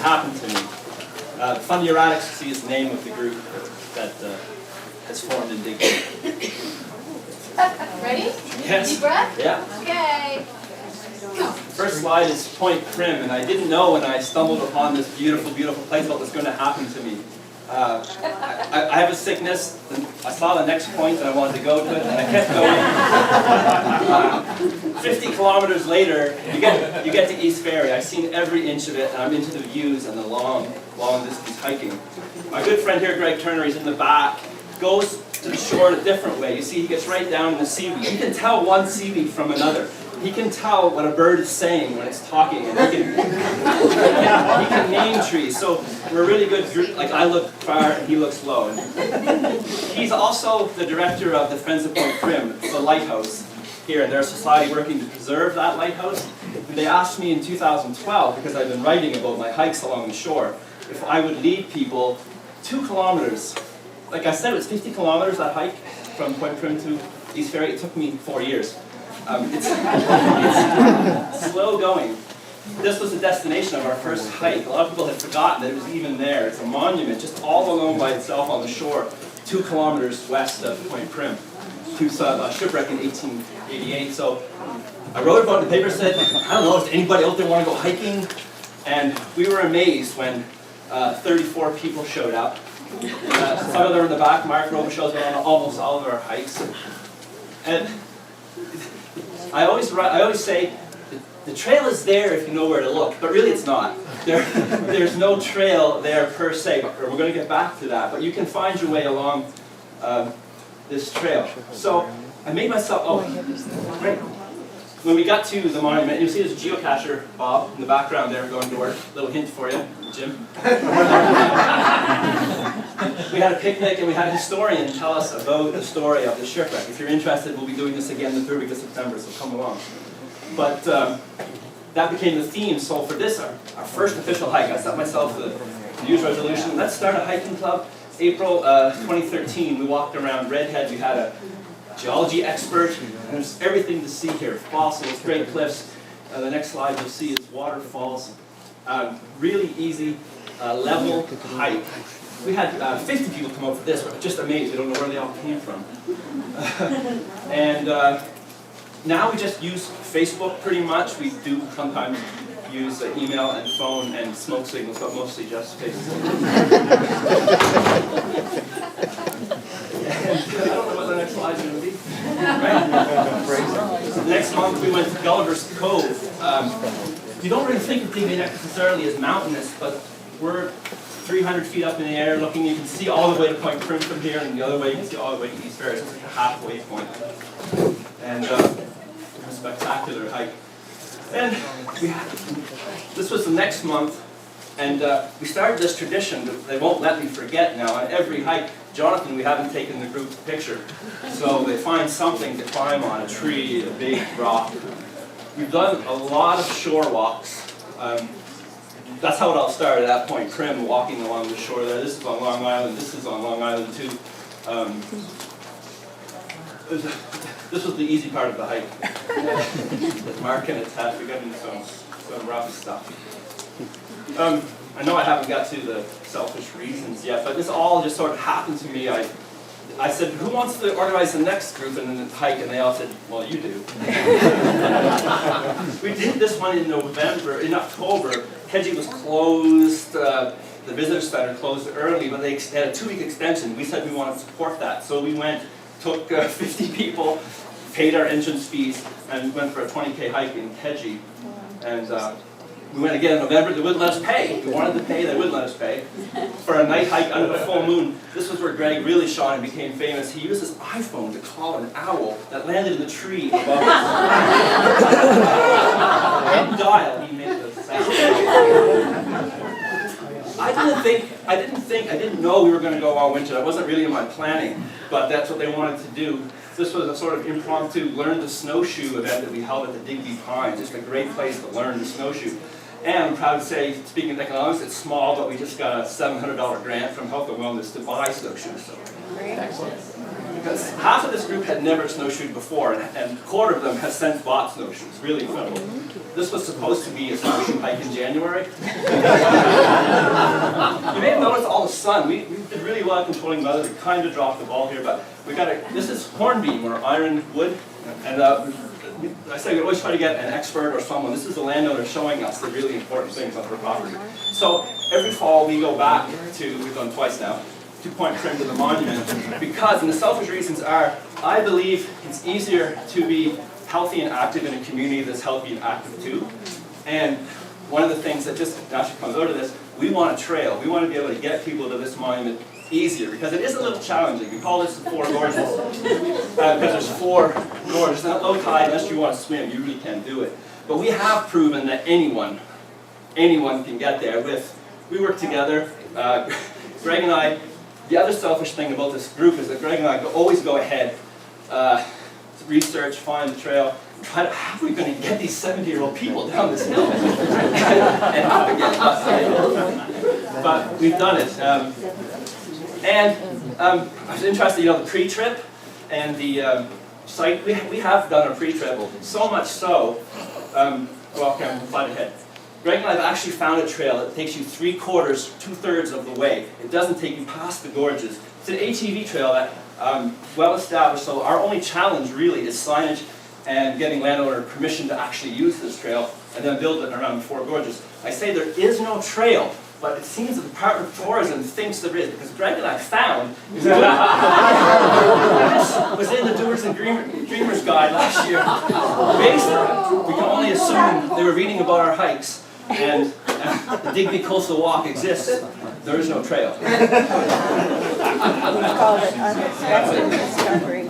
happened to me. Fundy Erratics, see, is the name of the group that has formed in Digby. Ready? Yes. Deep breath? Yeah. Okay. Go. First slide is Point Prim, and I didn't know when I stumbled upon this beautiful, beautiful place what was going to happen to me. I have a sickness, and I saw the next point and I wanted to go to it, and I kept going. 50 kilometers later, you get to East Ferry. I've seen every inch of it, and I'm into the views and the long distance hiking. My good friend here, Greg Turner, he's in the back, goes to the shore in a different way. You see, he gets right down in the seaweed. He can tell one seaweed from another. He can tell what a bird is saying when it's talking, and he can name trees. So we're a really good group. Like, I look far and he looks low. And he's also the director of the Friends of Point Prim. It's a lighthouse here, and they're a society working to preserve that lighthouse. And they asked me in 2012, because I've been writing about my hikes along the shore, if I would lead people 2 kilometers. Like I said, it was 50 kilometers, that hike from Point Prim to East Ferry. It took me 4 years. It's slow going. This was the destination of our first hike. A lot of people had forgotten that it was even there. It's a monument just all alone by itself on the shore, 2 kilometers west of Point Prim. Who saw a shipwreck in 1888. So I wrote about it in the paper, said, I don't know if anybody out there want to go hiking. And we were amazed when 34 people showed up. Some of them are in the back. Mark Robishaw's been on almost all of our hikes. And I always say, the trail is there if you know where to look, but really it's not. There's no trail there per se, but we're going to get back to that. But you can find your way along this trail. So I made myself, great. When we got to the monument, you see there's a geocacher, Bob, in the background there going to work. Little hint for you, Jim. We had a picnic and we had a historian tell us about the story of the shipwreck. If you're interested, we'll be doing this again the 3rd week of September, so come along. But that became the theme. So for this, our first official hike, I set myself the New Year's resolution. Let's start a hiking club. April 2013, we walked around Redhead. We had a geology expert, and there's everything to see here. Fossils, great cliffs. The next slide you'll see is waterfalls. Really easy, level hike. We had 50 people come out for this. We're just amazed. We don't know where they all came from. And now we just use Facebook pretty much. We do sometimes use email and phone and smoke signals, but mostly just Facebook. And, I don't know what the next slide's going to be. Right? Next month we went to Gulliver's Cove. You don't really think of Digby necessarily as mountainous, but we're 300 feet up in the air looking. You can see all the way to Point Prim from here, and the other way you can see all the way to East Ferry. So it's like a halfway point. And a spectacular hike. And this was the next month, and we started this tradition that they won't let me forget now. On every hike, Jonathan, we haven't taken the group picture. So they find something to climb on, a tree, a big rock. We've done a lot of shore walks. That's how it all started at Point Prim, walking along the shore there. This is on Long Island, this is on Long Island too. This was the easy part of the hike. Mark and its hat, we got into some rough stuff. I know I haven't got to the selfish reasons yet, but this all just sort of happened to me. I said, who wants to organize the next group and then hike? And they all said, well, you do. We did this one in October. Keji was closed, the visitor center closed early, but they had a 2-week extension. We said we wanted to support that. So we went, took 50 people, paid our entrance fees, and went for a 20K hike in Keji. And we went again in November. They wouldn't let us pay. We wanted to pay, they wouldn't let us pay. For a night hike under the full moon. This was where Greg really shone and became famous. He used his iPhone to call an owl that landed in the tree above us. One dial, he made the sound. I didn't know we were going to go all winter. That wasn't really in my planning, but that's what they wanted to do. This was a sort of impromptu learn to snowshoe event that we held at the Digby Pines. Just a great place to learn to snowshoe. And I'm proud to say, speaking of economics, it's small, but we just got a $700 grant from Health and Wellness to buy snowshoes. So. Excellent. Because half of this group had never snowshoed before, and a quarter of them has since bought snowshoes. Really incredible. This was supposed to be a snowshoe hike in January. sun. We did really well at controlling weather. We kind of dropped the ball here, but this is hornbeam or iron wood, and I say we always try to get an expert or someone. This is the landowner showing us the really important things on her property. So every fall we go back to, we've done twice now, to Point Prim to the monument, because, and the selfish reasons are, I believe it's easier to be healthy and active in a community that's healthy and active too. And one of the things that just naturally comes out of this, we want a trail. We want to be able to get people to this monument easier, because it is a little challenging. We call this the Four Gorges, because there's 4 gorges. Now, low tide, unless you want to swim, you really can't do it. But we have proven that anyone can get there. We work together. Greg and I, the other selfish thing about this group is that Greg and I always go ahead, research, find the trail, try to, how are we going to get these 70-year-old people down this hill? And how to get us. But we've done it. I was interested, the pre-trip and the site. We have done a pre-trip, so much so. Okay, we'll find ahead. Greg and I have actually found a trail that takes you 3/4, 2/3 of the way. It doesn't take you past the gorges. It's an ATV trail that well established. So our only challenge really is signage and getting landowner permission to actually use this trail and then build it around the 4 gorges. I say there is no trail, but it seems the Department of Tourism thinks there is, because Greg and I found this was in the Doers and Dreamers guide last year. Basically, we can only assume they were reading about our hikes, and the Digby Coastal Walk exists. There is no trail. We call it unexpected discovery.